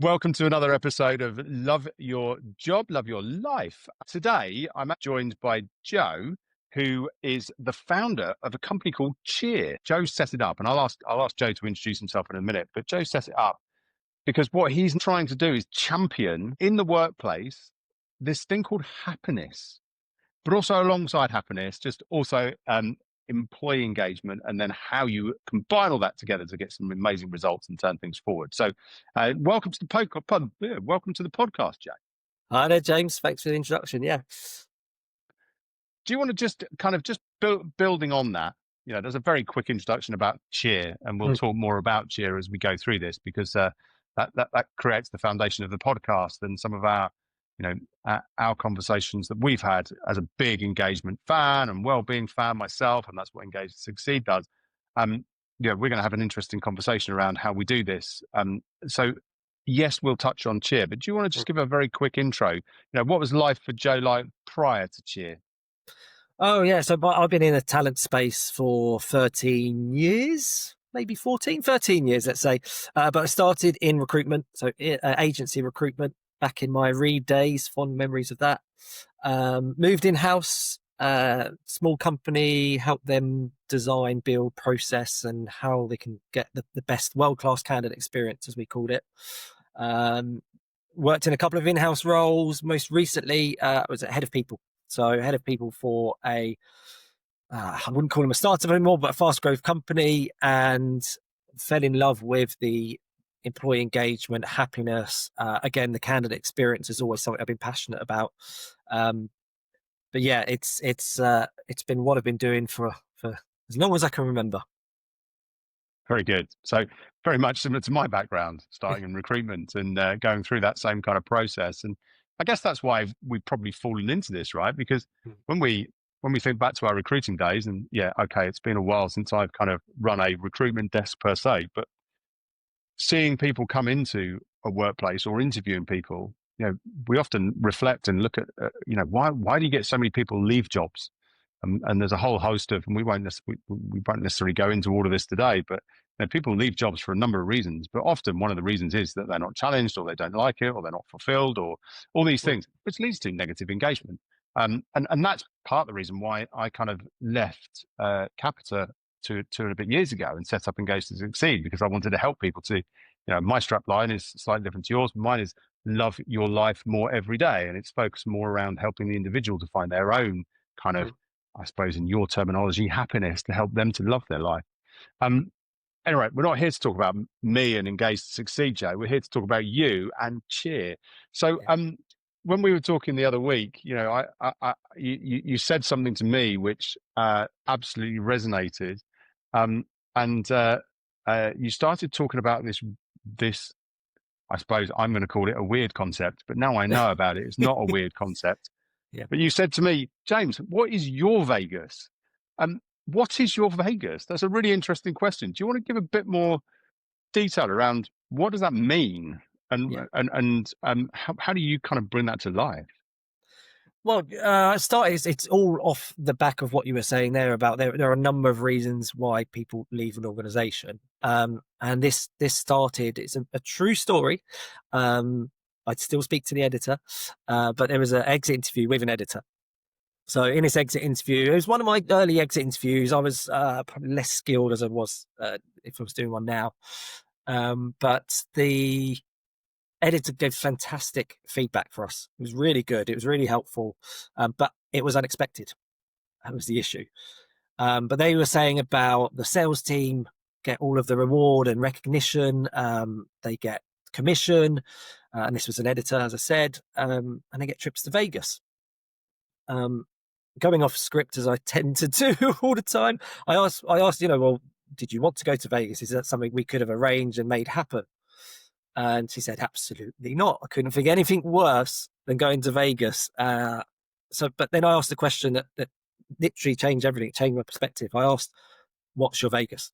Welcome to another episode of Love Your Job, Love Your Life. Today, I'm joined by Joe, who is the founder of a company called Cheer. Joe set it up, and I'll ask Joe to introduce himself in a minute. But Joe set it up because what he's trying to do is champion in the workplace this thing called happiness, but also alongside happiness, just also employee engagement, and then how you combine all that together to get some amazing results and turn things forward. So, welcome to the welcome to the podcast, Jack. Hi there, James. Thanks for the introduction. Yeah. Do you want to just kind of building on that? You know, there's a very quick introduction about Cheer, and we'll talk more about Cheer as we go through this because that creates the foundation of the podcast and some of our our conversations that we've had as a big engagement fan and wellbeing fan myself, and that's what Engage to Succeed does. We're going to have an interesting conversation around how we do this. So yes, we'll touch on Cheer, but do you want to just give a very quick intro? You know, what was life for Joe like prior to Cheer? Oh, yeah. So I've been in a talent space for 13 years, maybe 13 years, let's say. But I started in recruitment, so agency recruitment. Back in my Reed days, fond memories of that. Moved in-house, small company, helped them design, build, process, and how they can get the best world-class candidate experience, as we called it. Worked in a couple of in-house roles. Most recently, I was a head of people. So head of people for I wouldn't call them a startup anymore, but a fast growth company, and fell in love with the employee engagement, happiness. Again, the candidate experience is always something I've been passionate about. But yeah, it's been what I've been doing for as long as I can remember. Very good. So very much similar to my background, starting in recruitment and going through that same kind of process. And I guess that's why we've probably fallen into this, right? Because when we think back to our recruiting days, and yeah, okay, it's been a while since I've kind of run a recruitment desk per se, but seeing people come into a workplace or interviewing people, you know, we often reflect and look at, why do you get so many people leave jobs? And there's a whole host of, and we won't necessarily go into all of this today, but people leave jobs for a number of reasons. But often one of the reasons is that they're not challenged, or they don't like it, or they're not fulfilled, or all these things, which leads to negative engagement. And that's part of the reason why I kind of left Capita two and a bit years ago and set up Engage to Succeed, because I wanted to help people to, my strap line is slightly different to yours. Mine is love your life more every day. And it's focused more around helping the individual to find their own kind of, I suppose in your terminology, happiness, to help them to love their life. Anyway, we're not here to talk about me and Engage to Succeed, Joe. We're here to talk about you and Cheer. So, when we were talking the other week, you said something to me which absolutely resonated, and you started talking about this. I suppose I'm going to call it a weird concept, but now I know about it. It's not a weird concept. Yeah. But you said to me, James, what is your Vegas? What is your Vegas? That's a really interesting question. Do you want to give a bit more detail around what does that mean? And how do you kind of bring that to life? Well, it's all off the back of what you were saying there about there are a number of reasons why people leave an organization. And this started, it's a true story. I'd still speak to the editor, but there was an exit interview with an editor. So in this exit interview, it was one of my early exit interviews. I was probably less skilled as I was if I was doing one now. But the editor gave fantastic feedback for us. It was really good. It was really helpful, but it was unexpected. That was the issue. But they were saying about the sales team get all of the reward and recognition. They get commission, and this was an editor, as I said, and they get trips to Vegas. Going off script as I tend to do all the time, I asked, well, did you want to go to Vegas? Is that something we could have arranged and made happen? And she said, absolutely not. I couldn't think anything worse than going to Vegas. But then I asked a question that literally changed everything, changed my perspective. I asked, what's your Vegas?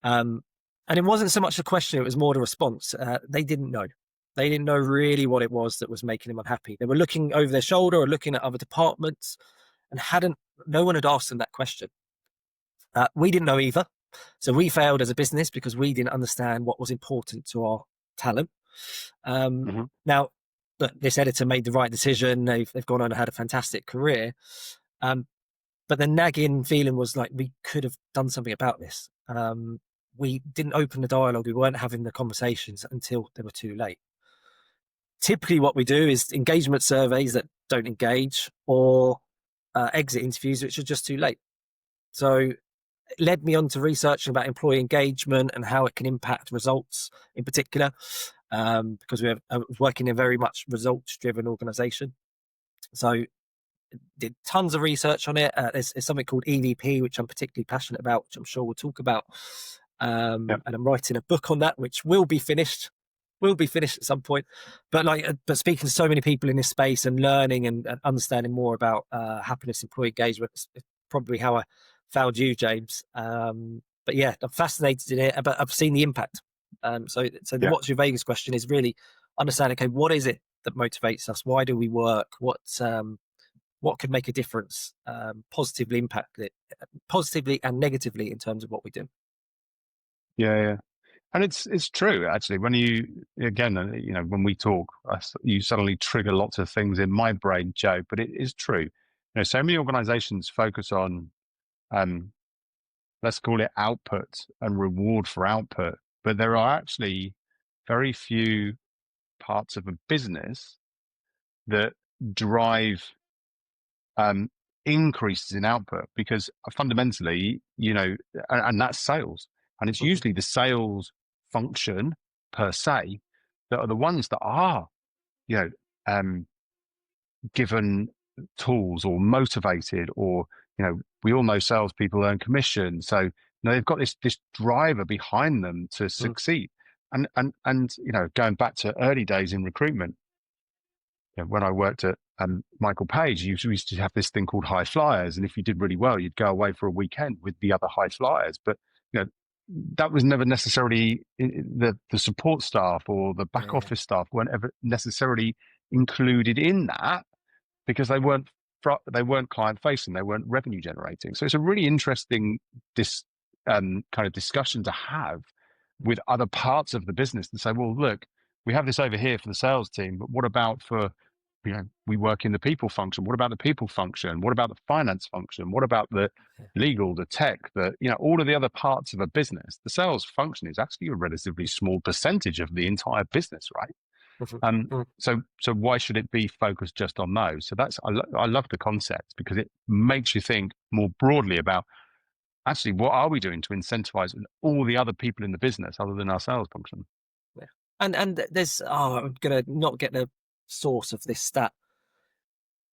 And it wasn't so much a question, it was more the response. They didn't know. They didn't know really what it was that was making them unhappy. They were looking over their shoulder or looking at other departments, and no one had asked them that question. We didn't know either. So we failed as a business because we didn't understand what was important to our talent. Hmm. Now, look, this editor made the right decision. They've gone on and had a fantastic career. Um, but the nagging feeling was like we could have done something about this. We didn't open the dialogue. We weren't having the conversations until they were too late. Typically, what we do is engagement surveys that don't engage, or exit interviews which are just too late. So it led me on to researching about employee engagement and how it can impact results in particular, because I was working in a very much results-driven organization. So did tons of research on it. There's something called EVP, which I'm particularly passionate about, which I'm sure we'll talk about. Yeah. And I'm writing a book on that, which will be finished. Will be finished at some point. But but speaking to so many people in this space and learning and understanding more about happiness, employee engagement, is probably how I found you, James. But yeah, I'm fascinated in it. But I've seen the impact. So the Yeah. what's your Vegas question is really understanding. Okay, what is it that motivates us? Why do we work? What could make a difference, positively impact it, positively and negatively in terms of what we do. Yeah. Yeah. And it's true actually. When you again, when we talk, you suddenly trigger lots of things in my brain, Joe. But it is true. So many organisations focus on, um, let's call it output and reward for output, but there are actually very few parts of a business that drive, um, increases in output, because fundamentally, and that's sales, and it's Mhm. usually the sales function per se that are the ones that are, you know, um, given tools or motivated, or we all know salespeople earn commission, so they've got this driver behind them to Mm. succeed. And going back to early days in recruitment, when I worked at, Michael Page, you used to have this thing called high flyers, and if you did really well, you'd go away for a weekend with the other high flyers. But you know, that was never necessarily the support staff or the back Yeah. office staff weren't ever necessarily included in that, because they weren't client facing, they weren't revenue generating. So it's a really interesting this kind of discussion to have with other parts of the business and say, well, look, we have this over here for the sales team, but what about for, we work in the people function. What about the people function? What about the finance function? What about the Yeah. legal, the tech, all of the other parts of a business? The sales function is actually a relatively small percentage of the entire business, right? Mhm. Um, Mm. so why should it be focused just on those? So I love the concept, because it makes you think more broadly about actually what are we doing to incentivize all the other people in the business other than our sales function. Yeah. And there's I'm gonna not get the source of this stat.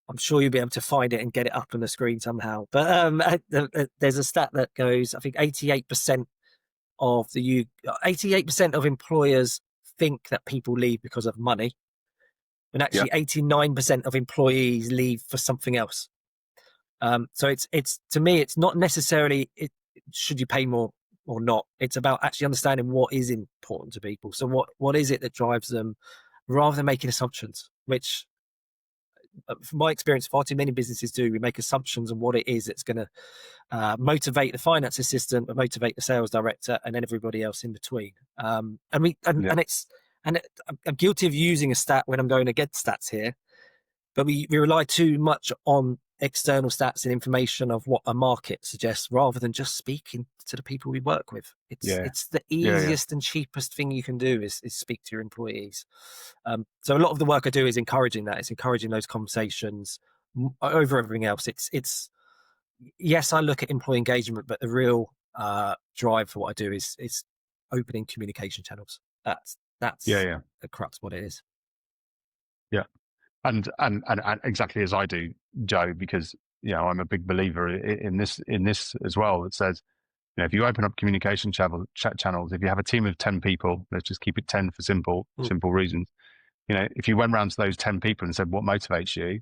I'm sure you'll be able to find it and get it up on the screen somehow. But there's a stat that goes, I think 88% of 88% of employers think that people leave because of money, and Yeah, actually 89% of employees leave for something else. So it's to me, it's not necessarily should you pay more or not. It's about actually understanding what is important to people. So what is it that drives them, rather than making assumptions, which from my experience, far too many businesses do. We make assumptions on what it is that's going to motivate the finance assistant, but motivate the sales director, and then everybody else in between. And we yeah, and it's and it, I'm guilty of using a stat when I'm going against stats here, but we rely too much on external stats and information of what a market suggests, rather than just speaking to the people we work with. It's yeah, it's the yeah, yeah, easiest and cheapest thing you can do is speak to your employees. So a lot of the work I do is encouraging that. It's encouraging those conversations over everything else. It's yes, I look at employee engagement, but the real drive for what I do is opening communication channels. yeah, That's yeah, the crux of what it is. yeah. And exactly as I do, Joe, because I'm a big believer in this as well. That says, if you open up communication channels, if you have a team of 10 people, let's just keep it 10 for Mm. simple reasons. If you went around to those 10 people and said, what motivates you?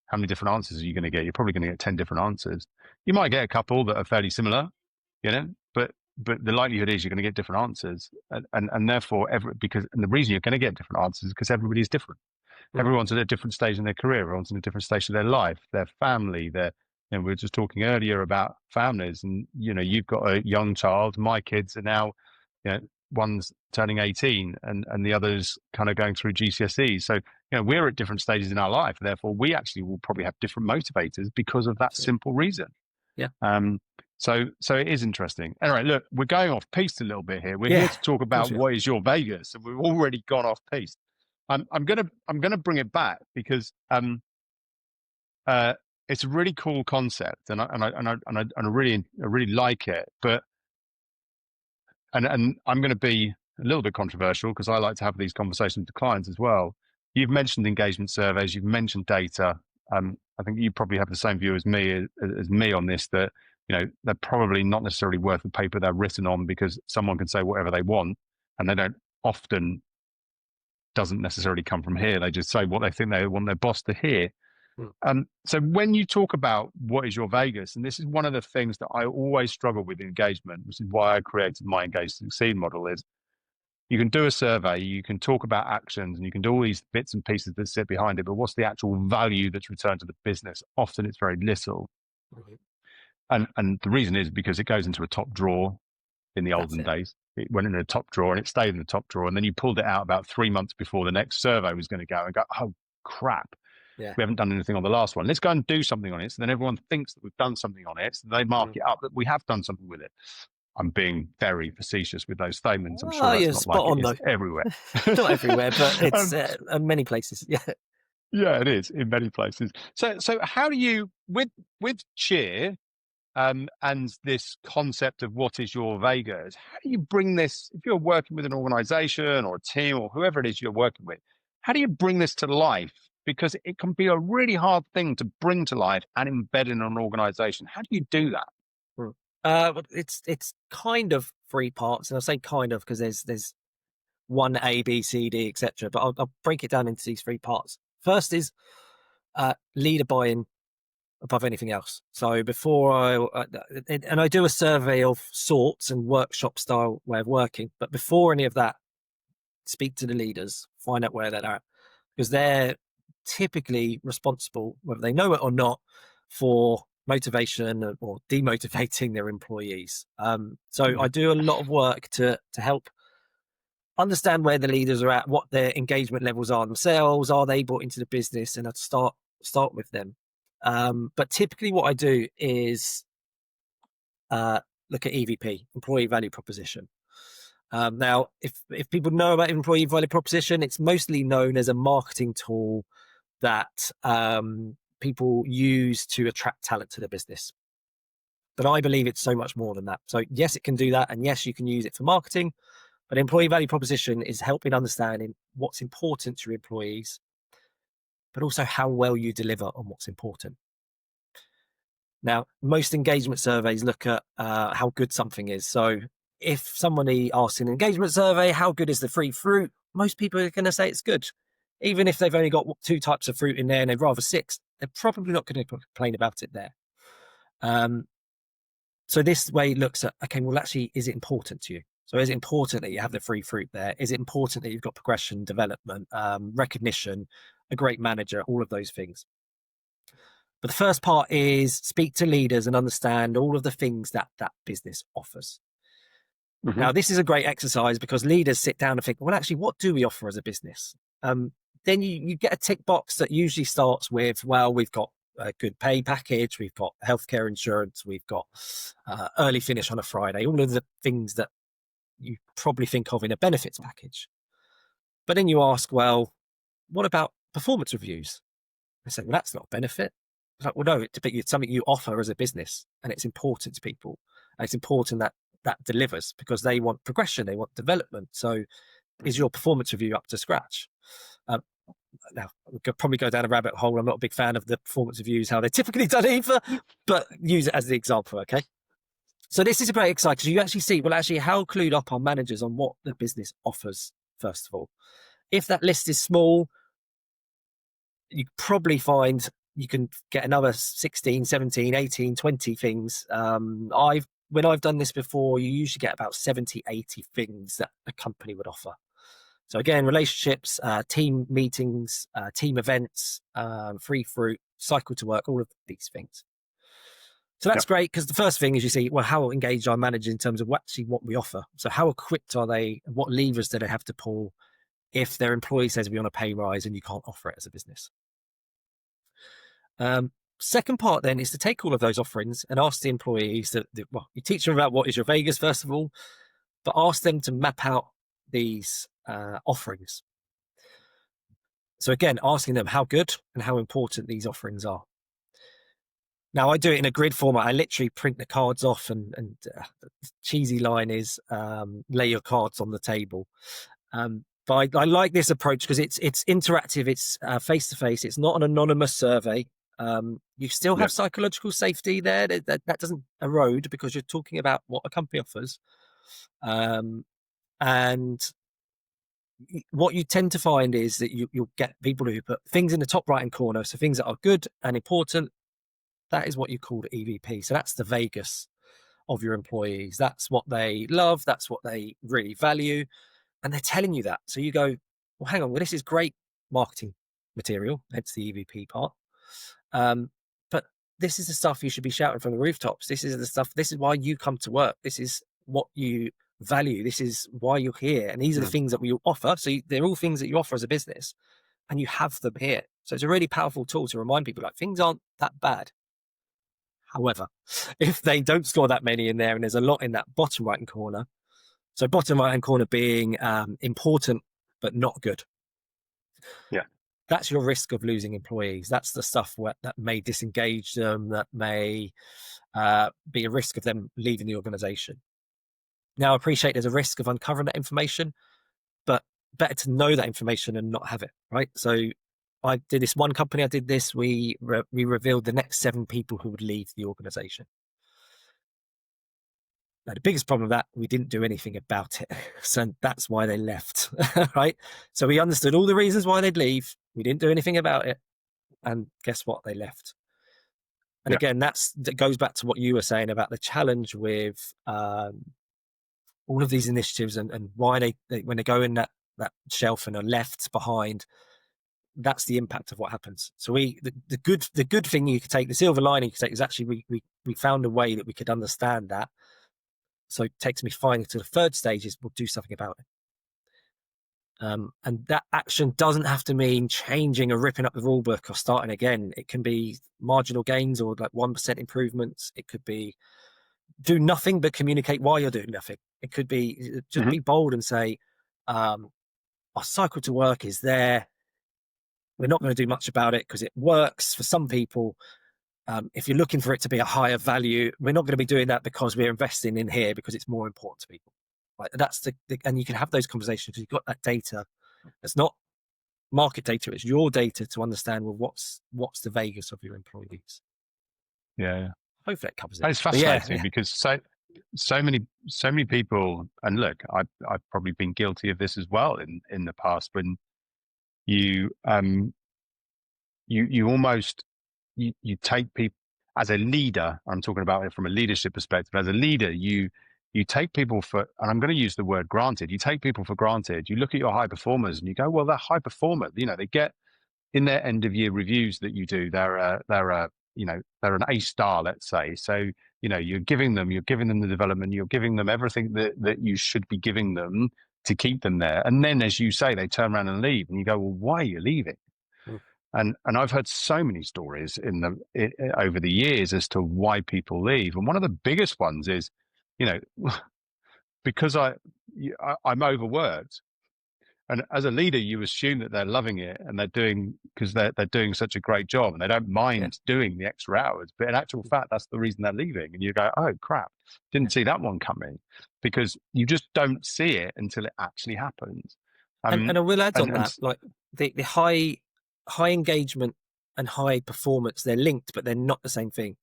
How many different answers are you going to get? You're probably going to get 10 different answers. You might get a couple that are fairly similar, but the likelihood is you're going to get different answers. And therefore, and the reason you're going to get different answers is because everybody's different. Mm. Everyone's at a different stage in their career. Everyone's in a different stage of their life, their family, we were just talking earlier about families, and you've got a young child. My kids are now, one's turning 18 and the other's kind of going through GCSEs. So, we're at different stages in our life. Therefore, we actually will probably have different motivators because of that Absolutely. simple reason. Yeah. So it is interesting. Anyway, look, we're going off piste a little bit here. We're here Yeah. to talk Of course about we are. what is your Vegas, and we've already gone off piste. I'm gonna bring it back because it's a really cool concept, and I really like it. But and I'm going to be a little bit controversial because I like to have these conversations with clients as well. You've mentioned engagement surveys, you've mentioned data. I think you probably have the same view as me on this, that they're probably not necessarily worth the paper they're written on, because someone can say whatever they want, and they don't often doesn't necessarily come from here. They just say what they think they want their boss to hear. So when you talk about what is your Vegas, and this is one of the things that I always struggle with in engagement, which is why I created my Engage to Succeed model, is you can do a survey, you can talk about actions, and you can do all these bits and pieces that sit behind it, but what's the actual value that's returned to the business? Often it's very little. And the reason is because it goes into a top drawer. In the olden days, it went in the top drawer and it stayed in the top drawer, and then you pulled it out about 3 months before the next survey was going to go, and go, oh crap, Yeah. we haven't done anything on the last one. Let's go and do something on it. So then everyone thinks that we've done something on it. So they mark it up that we have done something with it. I'm being very facetious with those statements. I'm sure that's You're not spot like on, it is though. everywhere. Not everywhere, but it's in many places. Yeah. Yeah, it is in many places. So how do you, with cheer, and this concept of what is your Vegas, how do you bring this, if you're working with an organization or a team or whoever it is you're working with, how do you bring this to life? Because it can be a really hard thing to bring to life and embed in an organization. How do you do that? But it's kind of three parts, and I say kind of because there's one A, B, C, D, etc. But I'll break it down into these three parts. First is leader buy-in above anything else. So before I do a survey of sorts and workshop style way of working, but before any of that, speak to the leaders, find out where they're at, because they're typically responsible, whether they know it or not, for motivation or demotivating their employees. So I do a lot of work to help understand where the leaders are at, what their engagement levels are themselves, are they brought into the business, and I'd start with them. But typically what I do is look at EVP, employee value proposition. Now, if people know about employee value proposition, it's mostly known as a marketing tool that people use to attract talent to the business. But I believe it's so much more than that. So yes, it can do that. And yes, you can use it for marketing. But employee value proposition is helping understanding what's important to your employees, but also how well you deliver on what's important. Now, most engagement surveys look at how good something is. So if somebody asks in an engagement survey, how good is the free fruit? Most people are going to say it's good. Even if they've only got 2 types of fruit in there and they'd rather 6, they're probably not going to complain about it there. So this way looks at, okay, well, actually, is it important to you? So is it important that you have the free fruit there? Is it important that you've got progression, development, recognition, a great manager, all of those things? But the first part is speak to leaders and understand all of the things that that business offers. Mm-hmm. Now, this is a great exercise because leaders sit down and think, well, actually, what do we offer as a business? Then you get a tick box that usually starts with, well, we've got a good pay package, we've got healthcare insurance, we've got early finish on a Friday, all of the things that you probably think of in a benefits package. But then you ask, well, what about performance reviews? They say, well, that's not a benefit. It's like, well, no, it's something you offer as a business, and it's important to people. And it's important that that delivers because they want progression, they want development. So is your performance review up to scratch? Now, we could probably go down a rabbit hole. I'm not a big fan of the performance reviews, how they're typically done either, but use it as the example, okay? So this is a great exercise because you actually see, well, actually, how clued up are managers on what the business offers, first of all. If that list is small, you probably find you can get another 16, 17, 18, 20 things. When I've done this before, you usually get about 70, 80 things that a company would offer. So again, relationships, team meetings, team events, free fruit, cycle to work, all of these things. So that's Yep. great, because the first thing is you see, well, how engaged are managers in terms of what we offer? So how equipped are they? What levers do they have to pull if their employee says we want a pay rise and you can't offer it as a business? Second part then is to take all of those offerings and ask the employees well, you teach them about what is your Vegas first of all, but ask them to map out these offerings. So again, asking them how good and how important these offerings are. Now I do it in a grid format. I literally print the cards off, and the cheesy line is lay your cards on the table. But I like this approach because it's interactive, it's face to face, it's not an anonymous survey. You still have Yep. psychological safety there. That doesn't erode because you're talking about what a company offers. And what you tend to find is that you'll get people who put things in the top right hand corner. So things that are good and important, that is what you call the EVP. So that's the Vegas of your employees. That's what they love. That's what they really value. And they're telling you that. So you go, well, hang on, well, this is great marketing material, hence the EVP part. But this is the stuff you should be shouting from the rooftops. This is the stuff, this is why you come to work. This is what you value. This is why you're here. And these are the things that we offer. So they're all things that you offer as a business, and you have them here. So it's a really powerful tool to remind people like things aren't that bad. However, if they don't score that many in there and there's a lot in that bottom right hand corner, so bottom right hand corner being important but not good, Yeah. that's your risk of losing employees. That's the stuff that may disengage them, that may be a risk of them leaving the organization. Now, I appreciate there's a risk of uncovering that information, but better to know that information and not have it, right? So I did this one company, I did this, we revealed the next 7 people who would leave the organization. Now, the biggest problem of that, we didn't do anything about it. So that's why they left, right? So we understood all the reasons why they'd leave. We didn't do anything about it. And guess what? They left. And Yeah. again, that goes back to what you were saying about the challenge with all of these initiatives and why they when they go in that shelf and are left behind, that's the impact of what happens. So the good thing you could take, the silver lining you could take, is actually we found a way that we could understand that. So it takes me finally to the third stage is we'll do something about it. And that action doesn't have to mean changing or ripping up the rule book or starting again. It can be marginal gains or like 1% improvements. It could be do nothing but communicate why you're doing nothing. It could be just be bold and say, our cycle to work is there. We're not going to do much about it because it works for some people. If you're looking for it to be a higher value, we're not going to be doing that because we're investing in here because it's more important to people. Right? That's and you can have those conversations because you've got that data. It's not market data; it's your data to understand. Well, what's the Vegas of your employees? Yeah. Hopefully, that covers it. And it's fascinating because so many people, and look, I've probably been guilty of this as well in the past, when you you almost you take people as a leader. I'm talking about it from a leadership perspective. As a leader, you take people for, and I'm going to use the word granted. You take people for granted. You look at your high performers and you go, well, they're high performer. You know, they get in their end of year reviews that you do. They're an A star, let's say. So you know, you're giving them the development. You're giving them everything that you should be giving them to keep them there. And then, as you say, they turn around and leave, and you go, well, why are you leaving? And I've heard so many stories over the years as to why people leave. And one of the biggest ones is, you know, because I'm overworked. And as a leader, you assume that they're loving it and because they're doing such a great job and they don't mind doing the extra hours. But in actual fact, that's the reason they're leaving. And you go, oh crap, didn't see that one coming, because you just don't see it until it actually happens. And I will add on and that, like the high engagement and high performance, they're linked, but they're not the same thing.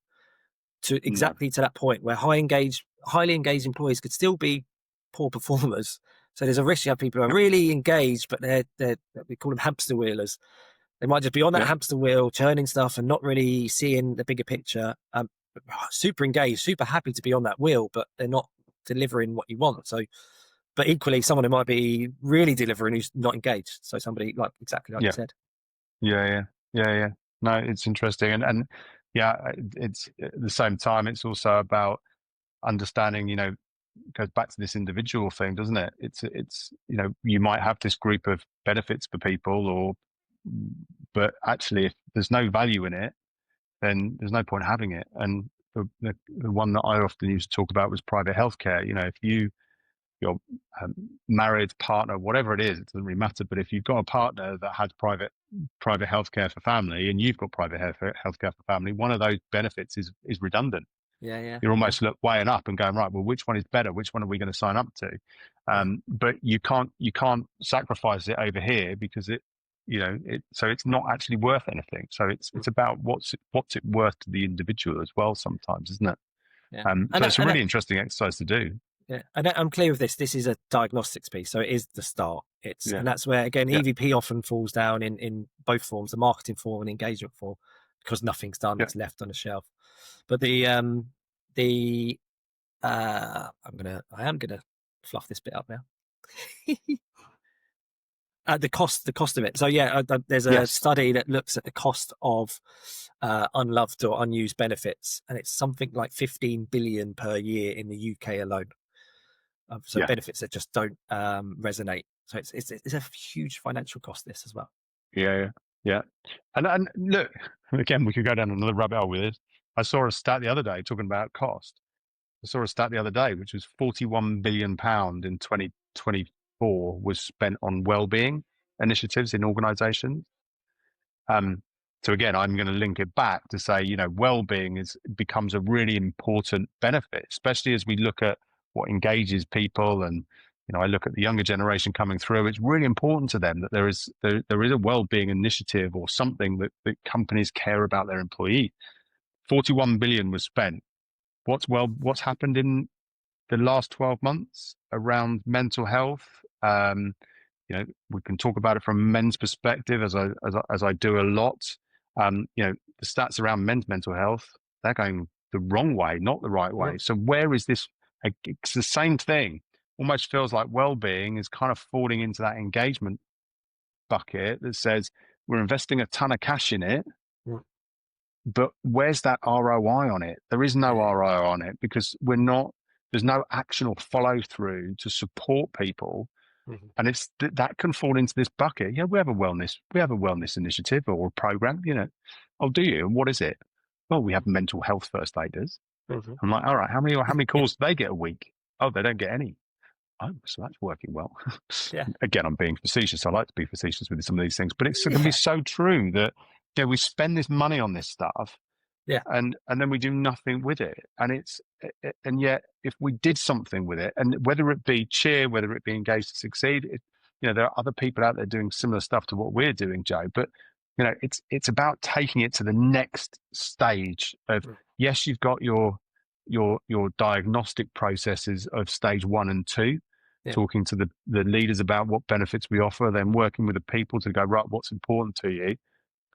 To exactly to that point where highly engaged employees could still be poor performers. So there's a risk you have people who are really engaged, but they're we call them hamster wheelers. They might just be on that hamster wheel, churning stuff and not really seeing the bigger picture. Super engaged, super happy to be on that wheel, but they're not delivering what you want. So, but equally, someone who might be really delivering who's not engaged. So somebody exactly like you said. Yeah. No, it's interesting. And Yeah, it's at the same time, it's also about understanding, goes back to this individual thing, doesn't it? It's, you might have this group of benefits for people but actually if there's no value in it, then there's no point having it. And the one that I often used to talk about was private healthcare. If you're married, partner, whatever it is, it doesn't really matter. But if you've got a partner that has private healthcare for family, and you've got private healthcare for family, one of those benefits is redundant. Yeah, yeah, You're yeah, almost weighing up and going, right, well, which one is better? Which one are we going to sign up to? yeah, But you can't sacrifice it over here because so it's not actually worth anything. So it's about what's it worth to the individual as well sometimes, isn't it? yeah. So it's a really interesting exercise to do. Yeah, and I'm clear with this. This is a diagnostics piece, so it is the start. Yeah. And that's where again Yeah. EVP often falls down in both forms, the marketing form and engagement form, because nothing's done. Yeah. It's left on the shelf. But the I am gonna fluff this bit up now. The cost of it. So yeah, there's a Yes. study that looks at the cost of unloved or unused benefits, and it's something like 15 billion per year in the UK alone. So Yeah. benefits that just don't resonate. So it's a huge financial cost, this as well. Yeah. Yeah. And look, again, we could go down another rabbit hole with this. I saw a stat the other day talking about cost. I saw a stat the other day, which was £41 billion in 2024 was spent on wellbeing initiatives in organizations. So again, I'm going to link it back to say, well-being becomes a really important benefit, especially as we look at what engages people. And, I look at the younger generation coming through. It's really important to them that there is a well-being initiative or something that companies care about their employees. 41 billion was spent. What's happened in the last 12 months around mental health? We can talk about it from a men's perspective, as I do a lot. The stats around men's mental health, they're going the wrong way, not the right way. So where is this? It's the same thing. Almost feels like well-being is kind of falling into that engagement bucket that says we're investing a ton of cash in it, but where's that ROI on it? There is no ROI on it because there's no action or follow through to support people. And it's that can fall into this bucket. Yeah, we have a wellness initiative or a program, Oh, do you? And what is it? Well, we have mental health first aiders. I'm like, all right, how many calls do they get a week? Oh, they don't get any. Oh, so that's working well. Yeah. Again, I'm being facetious. I like to be facetious with some of these things, but it's going to be so true that we spend this money on this stuff, Yeah. and then we do nothing with it. And yet if we did something with it, and whether it be cheer, whether it be engaged to succeed, there are other people out there doing similar stuff to what we're doing, Joe. But it's about taking it to the next stage of yes, you've got your diagnostic processes of stage 1 and 2, talking to the leaders about what benefits we offer, then working with the people to go, right, what's important to you.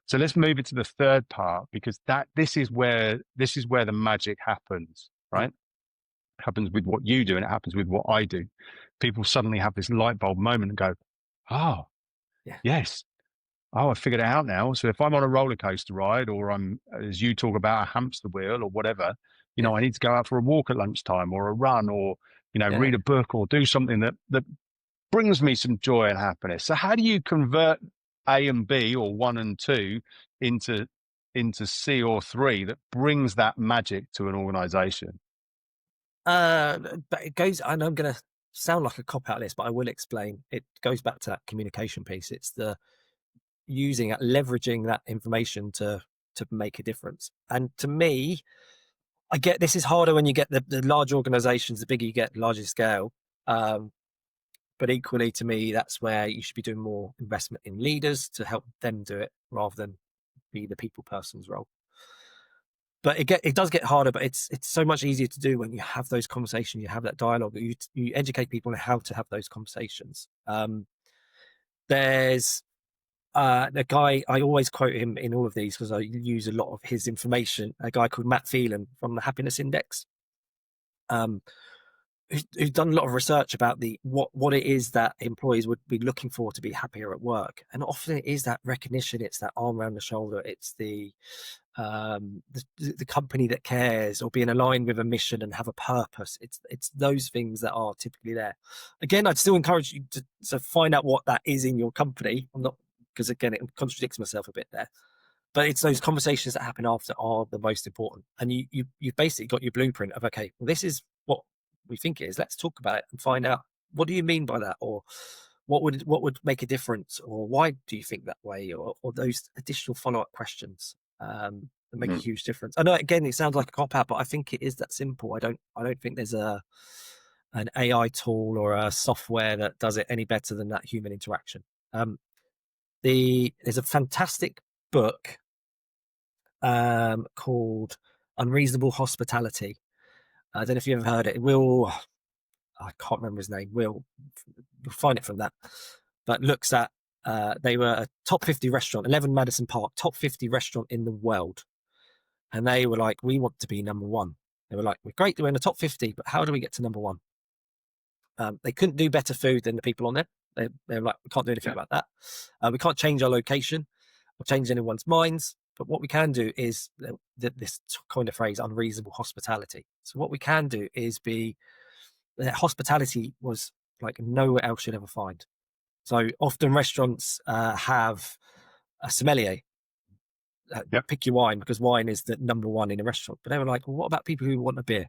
So let's move it to the third part, because this is where the magic happens, right? It happens with what you do, and it happens with what I do. People suddenly have this light bulb moment and go, oh, yes. Oh, I figured it out now. So if I'm on a roller coaster ride, or I'm, as you talk about, a hamster wheel or whatever, I need to go out for a walk at lunchtime or a run, or, read a book or do something that brings me some joy and happiness. So how do you convert A and B, or 1 and 2, into C or 3 that brings that magic to an organization? But it goes, and I'm going to sound like a cop out list, but I will explain. It goes back to that communication piece. It's the leveraging that information to make a difference. And to me, I get this is harder when you get the large organizations. The bigger you get, the larger scale. But equally, to me, that's where you should be doing more investment in leaders to help them do it, rather than be the people person's role. But it does get harder, but it's so much easier to do when you have those conversations, you have that dialogue, you educate people on how to have those conversations. There's the guy, I always quote him in all of these because I use a lot of his information, a guy called Matt Phelan from the Happiness Index, who's done a lot of research about what it is that employees would be looking for to be happier at work. And often it is that recognition, it's that arm around the shoulder, it's the the company that cares, or being aligned with a mission and have a purpose. It's those things that are typically there. Again, I'd still encourage you to find out what that is in your company. I'm not, because again, it contradicts myself a bit there. But it's those conversations that happen after are the most important. And you've basically got your blueprint of, okay, well, this is what we think it is. Let's talk about it and find out, what do you mean by that, or what would make a difference, or why do you think that way, or those additional follow-up questions that make a huge difference. I know, again, it sounds like a cop out, but I think it is that simple. I don't think there's an AI tool or a software that does it any better than that human interaction. There's a fantastic book called Unreasonable Hospitality. I don't know if you ever heard it. I can't remember his name. We'll find it from that. But looks at, they were a top 50 restaurant, 11 Madison Park, top 50 restaurant in the world. And they were like, we want to be number one. They were like, we're great, we're in the top 50, but how do we get to number one? They couldn't do better food than the people on there. They were like, we can't do anything about that. We can't change our location or change anyone's minds. But what we can do is this kind of phrase, unreasonable hospitality. So what we can do is hospitality was like nowhere else you'd ever find. So often restaurants have a sommelier. Pick your wine, because wine is the number one in a restaurant. But they were like, well, what about people who want a beer?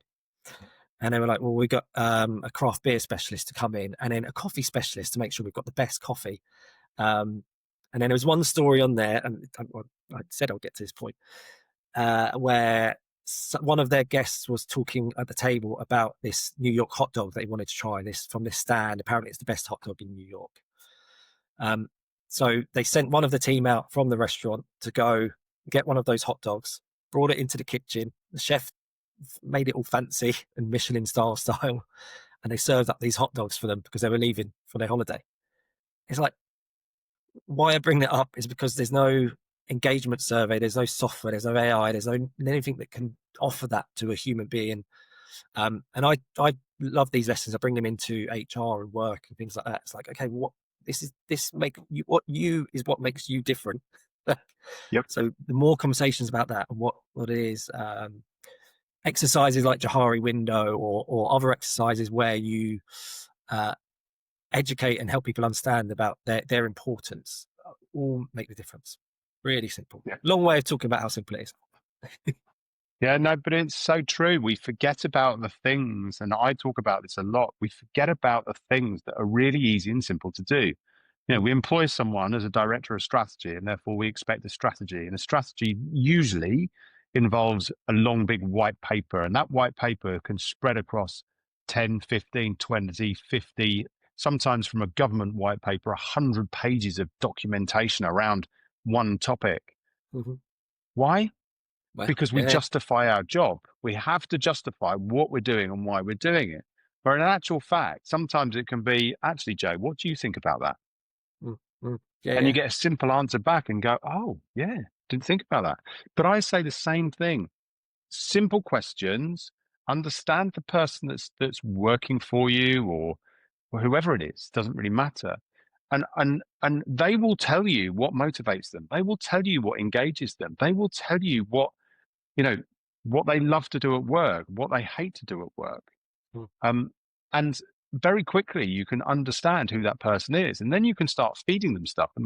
And they were like, well, we got a craft beer specialist to come in, and then a coffee specialist to make sure we've got the best coffee. And then there was one story on there, and I said I'll get to this point, where one of their guests was talking at the table about this New York hot dog that he wanted to try, this from this stand. Apparently it's the best hot dog in New York. So they sent one of the team out from the restaurant to go get one of those hot dogs, brought it into the kitchen. The chef made it all fancy and Michelin style, and they served up these hot dogs for them because they were leaving for their holiday. It's like, why I bring it up is because there's no engagement survey, there's no software, there's no AI, there's no anything that can offer that to a human being. And I love these lessons. I bring them into HR and work and things like that. It's like, okay, what makes you different. Yep. So the more conversations about that and what it is, exercises like Johari window or other exercises where you educate and help people understand about their importance, all make the difference. Really simple. Long way of talking about how simple it is. Yeah, no, but it's so true. We forget about the things, and I talk about this a lot. We forget about the things that are really easy and simple to do. You know, we employ someone as a director of strategy, and therefore we expect a strategy. And a strategy usually involves a long, big white paper, and that white paper can spread across 10, 15, 20, 50, sometimes from a government white paper, 100 pages of documentation around one topic. Mm-hmm. Why? Because we justify our job. We have to justify what we're doing and why we're doing it. But in actual fact, sometimes it can be, actually, Joe, what do you think about that? Mm-hmm. And you get a simple answer back and go, oh, yeah, didn't think about that. But I say the same thing. Simple questions, understand the person that's working for you or whoever it is, doesn't really matter. And they will tell you what motivates them. They will tell you what engages them. They will tell you what they love to do at work, what they hate to do at work. And very quickly you can understand who that person is, and then you can start feeding them stuff that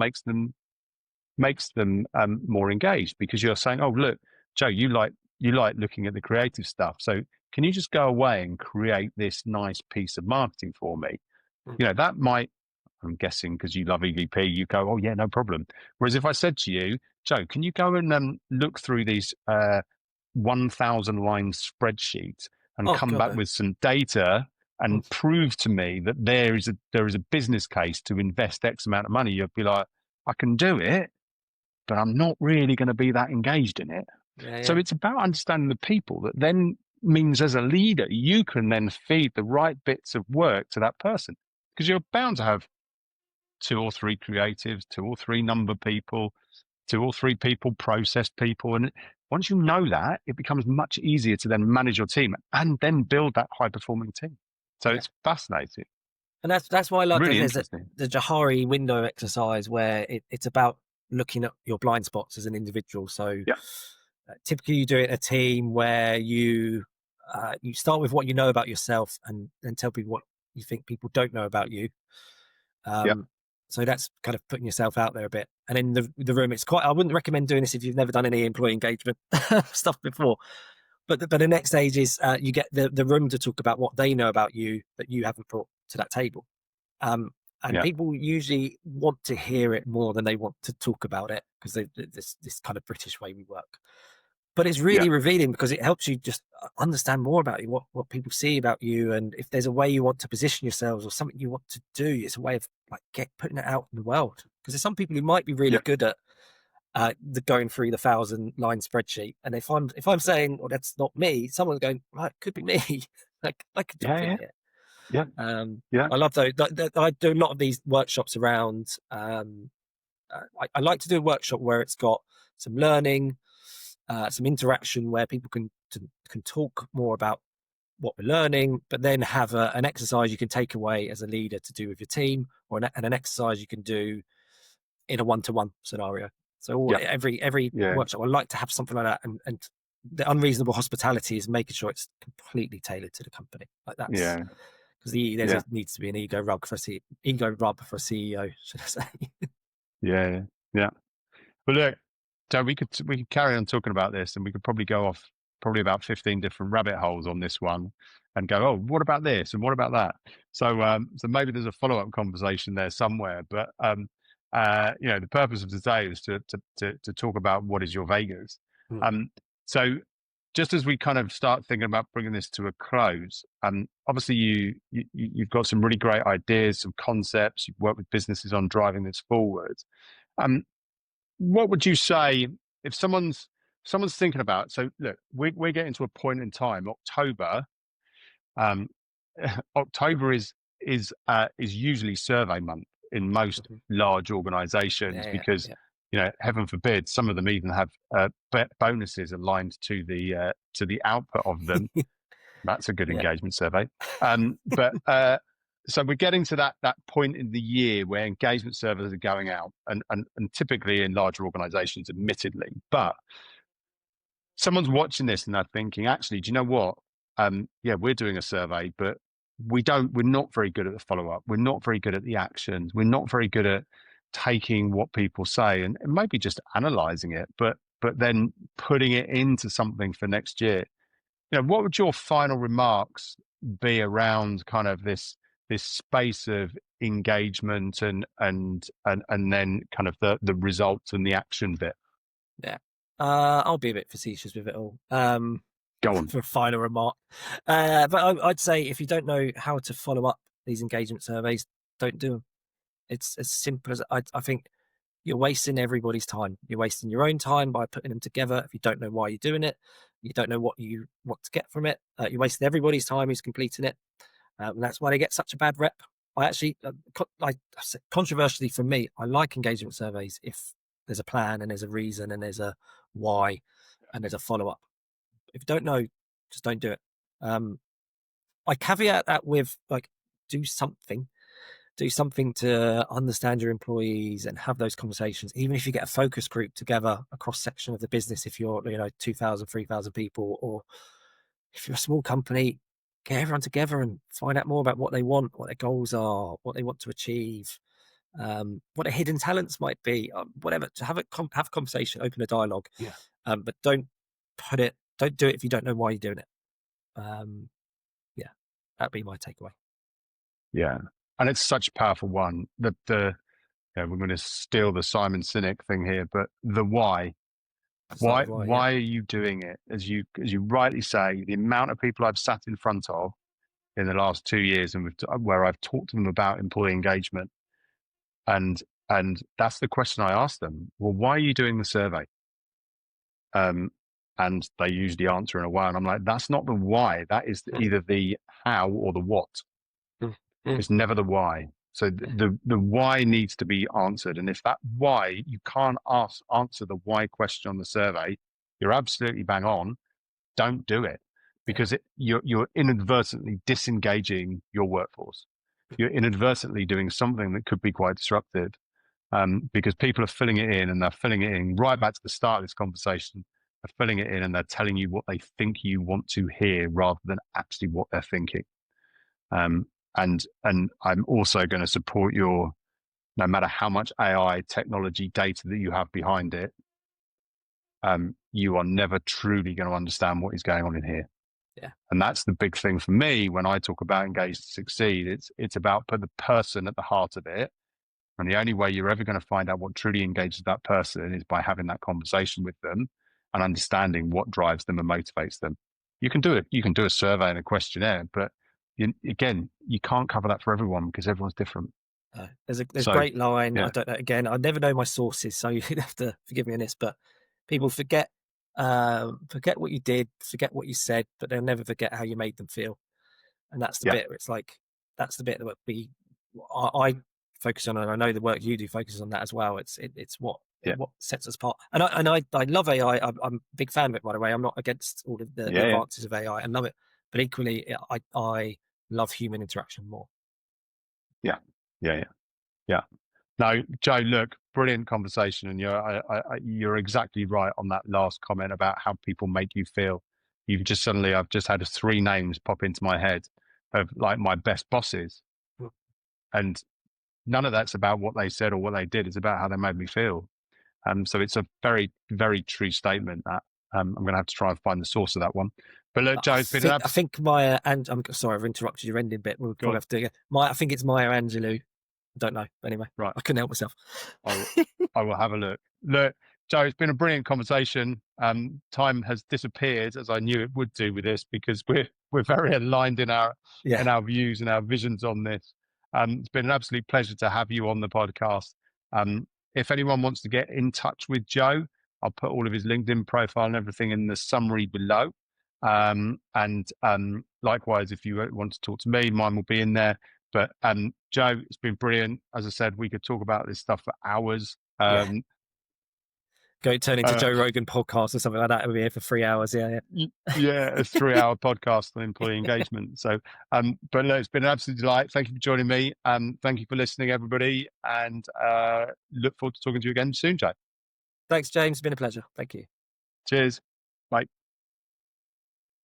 makes them more engaged, because you're saying, oh, look, Joe, you like looking at the creative stuff, so can you just go away and create this nice piece of marketing for me? That might, I'm guessing because you love EVP, you go, oh yeah, no problem. Whereas if I said to you, Joe, can you go and look through these 1,000 line spreadsheets and come back with some data and prove to me that there is a business case to invest X amount of money, you'd be like, I can do it, but I'm not really going to be that engaged in it. So it's about understanding the people. That then means, as a leader, you can then feed the right bits of work to that person, because you're bound to have 2 or 3 creatives, 2 or 3 number people, 2 or 3 people, process people. And once you know that, it becomes much easier to then manage your team and then build that high performing team. So it's fascinating. And that's why I like really the Johari window exercise, where it's about looking at your blind spots as an individual. So Typically, you do it in a team where you start with what you know about yourself, and then tell people what you think people don't know about you. Yeah. Um, so that's kind of putting yourself out there a bit. And in the room, it's quite. I wouldn't recommend doing this if you've never done any employee engagement stuff before. But the next stage is you get the room to talk about what they know about you that you haven't brought to that table. Um, and Yeah. people usually want to hear it more than they want to talk about it, because this kind of British way we work. But it's Yeah. really revealing, because it helps you just understand more about you, what people see about you, and if there's a way you want to position yourselves or something you want to do, it's a way of like putting it out in the world. Because there's some people who might be really Yeah. good at the going through the 1,000-line spreadsheet, and if I'm saying, well, that's not me, someone's going, right, it could be me. Like I could jump in Yeah. here. Yeah. Yeah. I love those. I do a lot of these workshops around. I like to do a workshop where it's got some learning, some interaction, where people can talk more about what we're learning, but then have an exercise you can take away as a leader to do with your team, or an exercise you can do in a one-to-one scenario. So Yeah. every Yeah. workshop, I like to have something like that, and the unreasonable hospitality is making sure it's completely tailored to the company. Like that's Yeah. because Yeah. needs to be an ego rub for a CEO, should I say? Yeah. Yeah. But look, so we could carry on talking about this, and we could probably go off probably about 15 different rabbit holes on this one, and go, oh, what about this and what about that? So maybe there's a follow-up conversation there somewhere. But the purpose of today is to talk about what is your Vegas. Mm, Um, so just as we kind of start thinking about bringing this to a close, obviously you've got some really great ideas, some concepts. You've worked with businesses on driving this forward. Um, what would you say if someone's thinking about it? So look, we're getting to a point in time, October. um October is usually survey month in most mhm. large organizations, Yeah, because yeah, heaven forbid, some of them even have bonuses aligned to the output of them. That's a good yeah, engagement survey. But so we're getting to that point in the year where engagement surveys are going out, and typically in larger organizations, admittedly. But someone's watching this and they're thinking, actually, do you know what? Yeah, we're doing a survey, but we're not very good at the follow-up. We're not very good at the actions. We're not very good at taking what people say and maybe just analyzing it, but then putting it into something for next year. What would your final remarks be around kind of this space of engagement and then kind of the results and the action bit? yeah. I'll be a bit facetious with it all. Go on. For a final remark, but I'd say if you don't know how to follow up these engagement surveys, don't do them. It's as simple as I think you're wasting everybody's time. You're wasting your own time by putting them together. If you don't know why you're doing it, you don't know what you want to get from it. You're wasting everybody's time who's completing it. And that's why they get such a bad rep. I actually, controversially for me, I like engagement surveys if there's a plan and there's a reason and there's a why and there's a follow up. If you don't know, just don't do it. Um, I caveat that with like, do something do something to understand your employees and have those conversations, even if you get a focus group together, a cross section of the business, if you're 2,000 3,000 people, or if you're a small company, get everyone together and find out more about what they want, what their goals are, what they want to achieve, what their hidden talents might be, whatever, to have have a conversation, open a dialogue. Yeah. But don't do it if you don't know why you're doing it. um, yeah, that'd be my takeaway. Yeah. And it's such a powerful one. We're going to steal the Simon Sinek thing here, but the why. Start Why with why. Yeah. why are you doing it? As you rightly say, the amount of people I've sat in front of in the last 2 years, and where I've talked to them about employee engagement, and that's the question I ask them. Well, why are you doing the survey? Um, and they usually answer in a way, and I'm like, that's not the why. That is either the how or the what. Mm, mm, It's never the why. So the why needs to be answered. And if that why, you can't answer the why question on the survey, you're absolutely bang on. Don't do it, yeah. because you're inadvertently disengaging your workforce. You're inadvertently doing something that could be quite disruptive, because people are filling it in, and they're filling it in right back to the start of this conversation. are filling it in and they're telling you what they think you want to hear rather than actually what they're thinking. And I'm also going to support your, no matter how much AI technology data that you have behind it, you are never truly going to understand what is going on in here. Yeah. And that's the big thing for me when I talk about engage to succeed. It's about put the person at the heart of it. And the only way you're ever going to find out what truly engages that person is by having that conversation with them and understanding what drives them and motivates them. You can do it. You can do a survey and a questionnaire, but again, you can't cover that for everyone because everyone's different. There's a So, great line. yeah, I don't know. Again, I never know my sources, so you'd have to forgive me on this. But people forget what you did, forget what you said, but they'll never forget how you made them feel. And that's the yeah, bit where it's like that's the bit that I focus on, and I know the work you do focuses on that as well. It's what yeah, sets us apart. And I love AI. I'm a big fan of it, by the way. I'm not against all of the yeah, advances of AI. I love it, but equally, I love human interaction more. yeah, yeah, yeah, yeah. No, Joe, look, brilliant conversation, and you're exactly right on that last comment about how people make you feel. I've just had 3 names pop into my head of like my best bosses, Mm. and none of that's about what they said or what they did. It's about how they made me feel. So it's a very, very true statement that I'm going to have to try and find the source of that one. But look, Joe, it's been an I think Maya and I'm sorry, I've interrupted your ending bit. We'll probably have to do it again. I think it's Maya Angelou. I don't know. Anyway, right. I couldn't help myself. I will have a look. Look, Joe, it's been a brilliant conversation. Time has disappeared as I knew it would do with this because we're very aligned in our Yeah. views and our visions on this. It's been an absolute pleasure to have you on the podcast. If anyone wants to get in touch with Joe, I'll put all of his LinkedIn profile and everything in the summary below. And likewise, if you want to talk to me, mine will be in there. But Joe, it's been brilliant. As I said, we could talk about this stuff for hours. Yeah. Go turn into Joe Rogan podcast or something like that. We'll be here for 3 hours. Yeah, yeah, a 3 hour podcast on employee engagement. So, but look, it's been an absolute delight. Thank you for joining me. Thank you for listening, everybody, and look forward to talking to you again soon, Joe. Thanks, James. It's been a pleasure. Thank you. Cheers. Bye.